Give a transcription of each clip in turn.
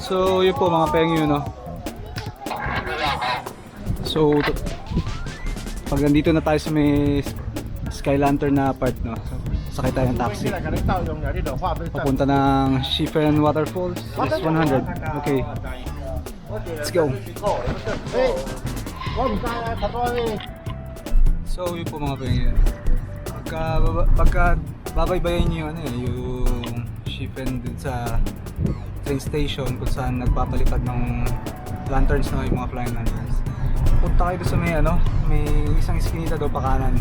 So yun po mga pengyo, no? So pag nandito na tayo sa may sky lantern na part, no? So, sakay tayo ng taxi papunta ng Shifen Waterfall is 100. Okay, let's go. So yun po mga pengyo, pagka babaybayan nyo yung Shifen dun sa train station kung saan nagpapalipad ng lanterns, na yung mga flying lanterns. Punta kayo doon sa may isang iskinita daw pa kanan.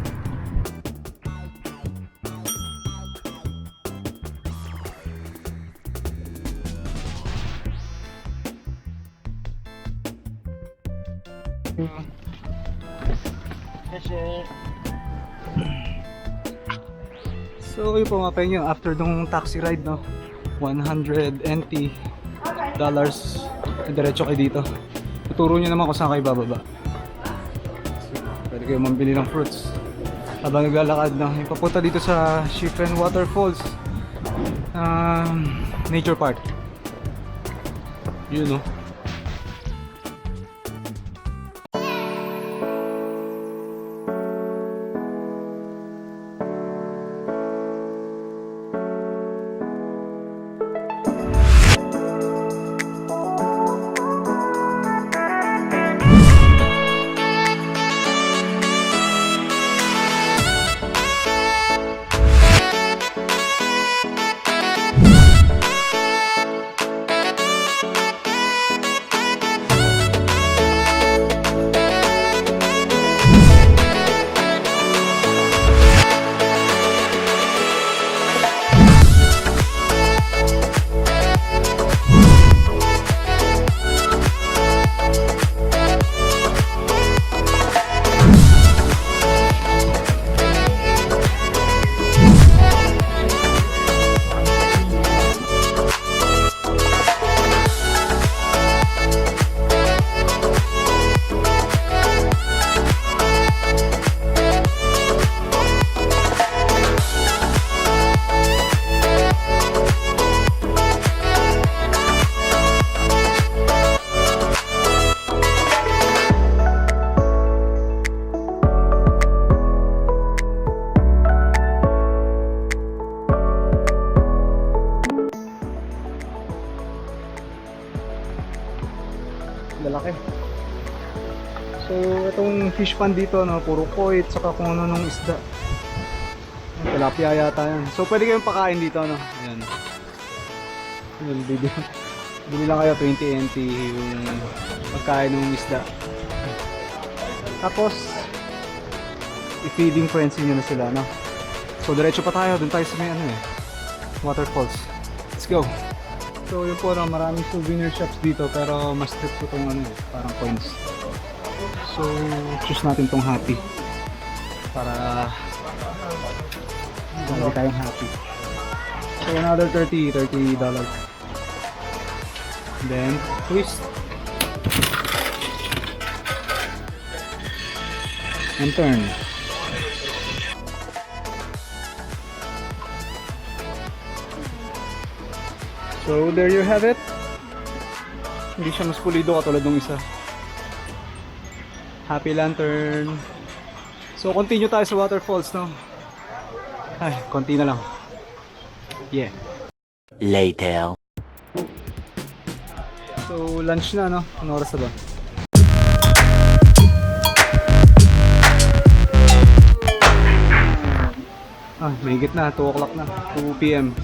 So yun po mga pengyo, after nung taxi ride, no, 100 NT dollars, diretso kayo dito. Tuturo nyo naman kung saan kayo bababa. Pwede kayo mambili ng fruits habang naglalakad, no. Yung papunta dito sa Shifen Waterfalls Nature Park. Yun, no. Lalaki. So itong fish pond dito, no, puro koi at saka kung ano nung isda. Tilapia yata yan. So pwede kayong pakain dito, no. Ayan. Bili lang kayo 20 NT yung pagkain ng isda. Tapos i-feeding frenzy nyo na sila, no. So diretso pa tayo, dun tayo sa may waterfalls. Let's go. So yun po, no, maraming souvenir shops dito pero mas trip ko itong parang coins. So choose natin tong happy para lagi tayong happy. So another $30. Then twist and turn. So there you have it. Hindi siya mas pulido katulad ng isa. Happy lantern. So continue tayo sa waterfalls, no. Ay, konti na lang. Yeah. Later. So lunch na, no. Anong oras na ba? May higit na, 2 o'clock na, 2 PM.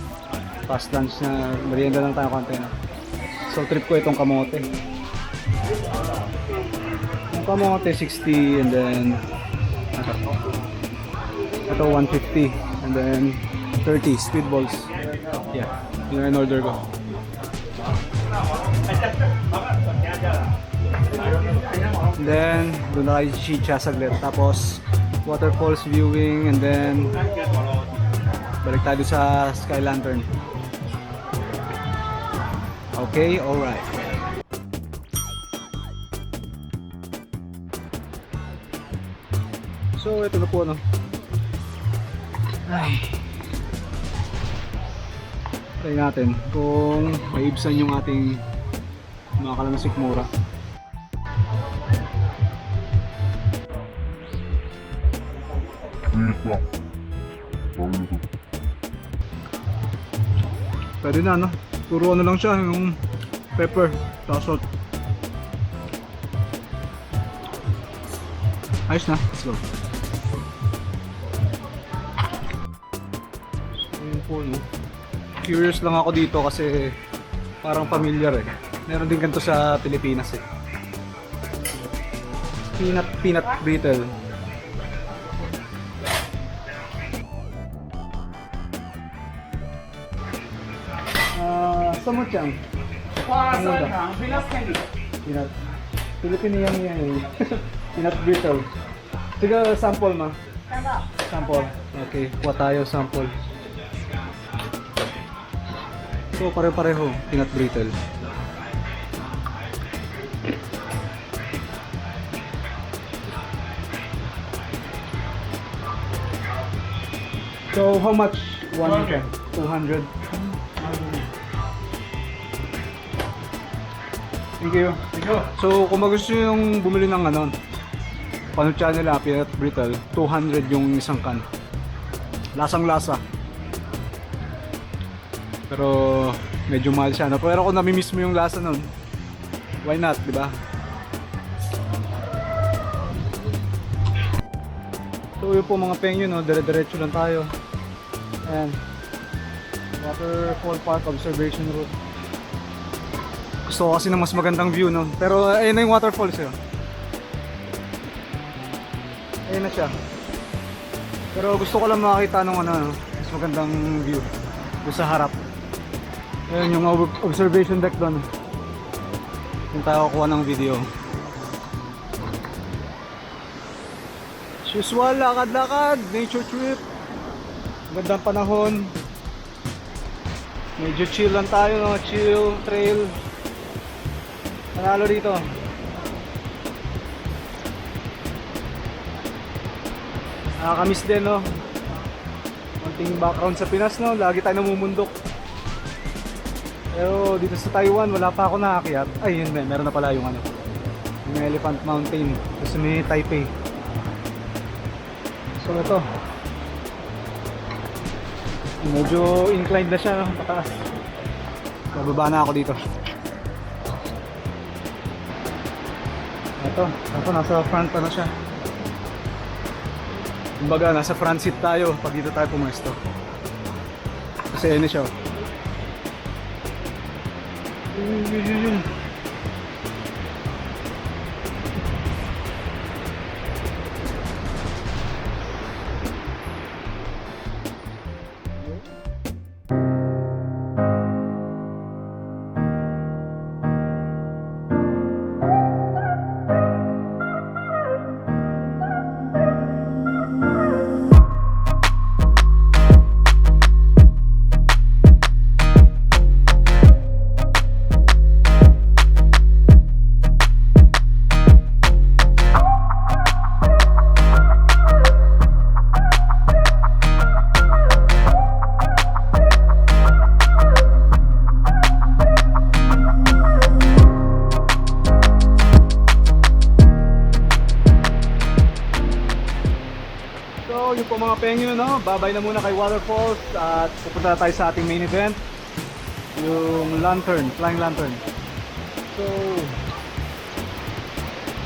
Past lunch na, merienda lang tayo konti na. So trip ko itong kamote. Yung kamote 60 and then ito 150 and then 30 squid balls. Yeah, yun ang order ko. And then doon na kayo chicha saglit, tapos waterfalls viewing and then balik tayo sa sky lantern. Okay, alright. So ito na po, no. Ay, try natin kung maibsan yung ating Mga kalamasik mura. Pwede na, no? Puro ano lang siya, yung pepper, saka salt. Ayos na, let's go. So yun po, no? Curious lang ako dito kasi parang familiar eh. Meron din ganito sa Pilipinas eh. Peanut brittle. Saan mo siyang? Peanut. Filipinian yan eh. Peanut brittle. Sige, sample ma. Sample. Okay, kuha tayo sample. So, pare-pareho. Peanut brittle. So, how much? 100. 200. Thank you. So, kung gusto nyo yung bumili ng ano, papunta nila, peanut brittle, 200 yung isang can. Lasang-lasa. Pero, medyo mahal siya. No? Pero kung namimiss mo yung lasa nun, why not, di ba? So, yun po mga pengyo, no? Dire-diretso lang tayo. Ayan. Waterfall Park Observation Route. Gusto ko kasi ng mas magandang view, no? Pero ayun na yung waterfall siya. Ayun na siya. Pero gusto ko lang makakita ng ano, mas magandang view doon sa harap. Ayun yung observation deck doon. Yung tayo kukuha ng video. As usual, lakad-lakad, nature trip. Magandang panahon. Medyo chill lang tayo, no? Chill, trail. Panalo rito. Nakakamiss din, no? Konting background sa Pinas, no? Lagi tayo namumundok. Pero dito sa Taiwan, wala pa ako nakakiyat. Ay, yun, meron na pala yung ano, yung Elephant Mountain. Kasi may Taipei. So ito, medyo inclined na siya, no? Pataas. Bababa na ako dito. Ito, nasa front pa na siya. Kumbaga, nasa front seat tayo pag dito tayo pumesto. Kasi ano siya. Yun. So yun po mga pengyo, no? Babay na muna kay Waterfalls at pupunta na tayo sa ating main event, yung lantern, flying lantern. So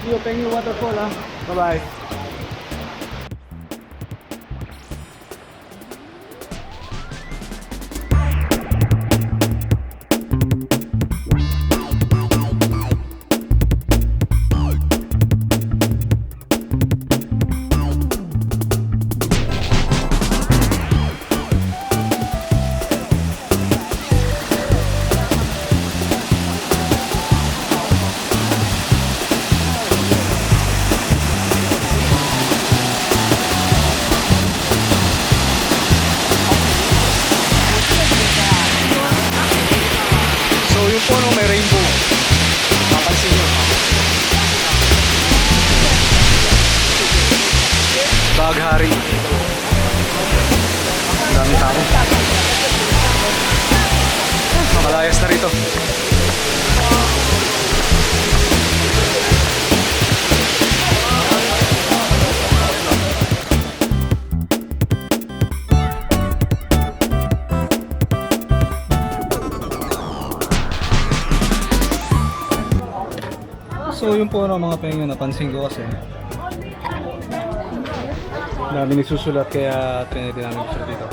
see you Pengyo Waterfall, ha? Bye bye. Yung puno may rainbow. Papansin nyo. Baghari. Daming tao. Makalayas na rito. So yung po mga penyo napansin ko kasi dami nagsusulat kaya pinili namin siya dito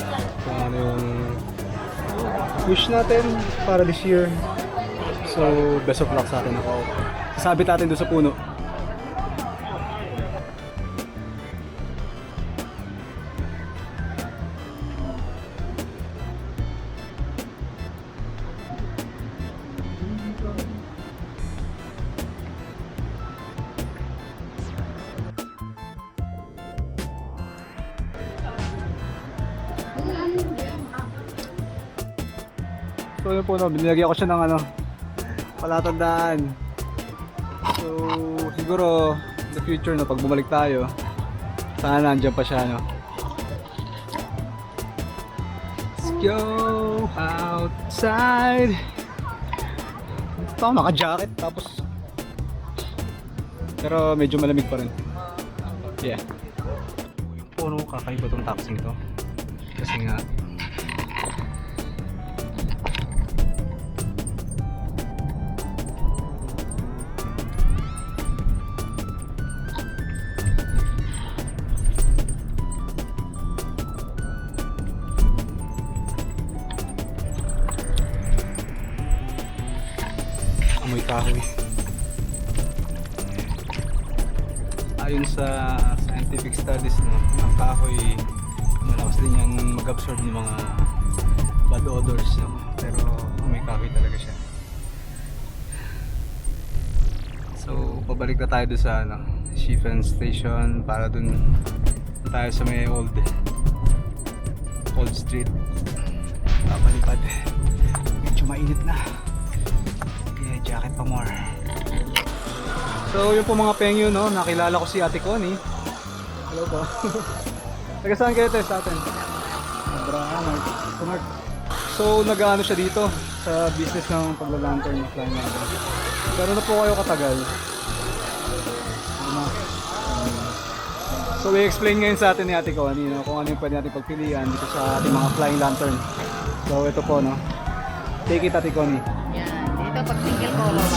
kung ano yung wish natin para this year. So best of luck sa atin ako. Sabit natin doon sa puno. So yun po, no, binilagyan ko siya ng ano, palatandaan. So siguro in the future, no, pag bumalik tayo, sana nandiyan pa siya, no. Let's go outside. Ito ako naka-jacket tapos pero medyo malamig pa rin. Yeah. Yung po, no, kakaiba tong taxi ito. Kasi nga amoy kahoy. Ayon sa scientific studies, no, ang kahoy malakas din yan mag-absorb ng mga bad odors, no? Pero amoy kahoy talaga siya. So pabalik na tayo doon sa ano, Shifen Station para dun tayo sa may old street. Papalipad. Medyo mainit na. Jacket pa more. So yung po mga pengyo, no, nakilala ko si Ate Connie. Hello po. Taga saan kayo sa atin? So nag-ano siya dito sa business ng paglalantern ng flying lantern. Pero na po kayo katagal? So i-explain ngayon sa atin ni Ate Connie, no, kung ano yung pwede natin pagpilian dito sa ating mga flying lantern. So ito po, no. Take it, Ate Connie. Yan. Dito pag single color,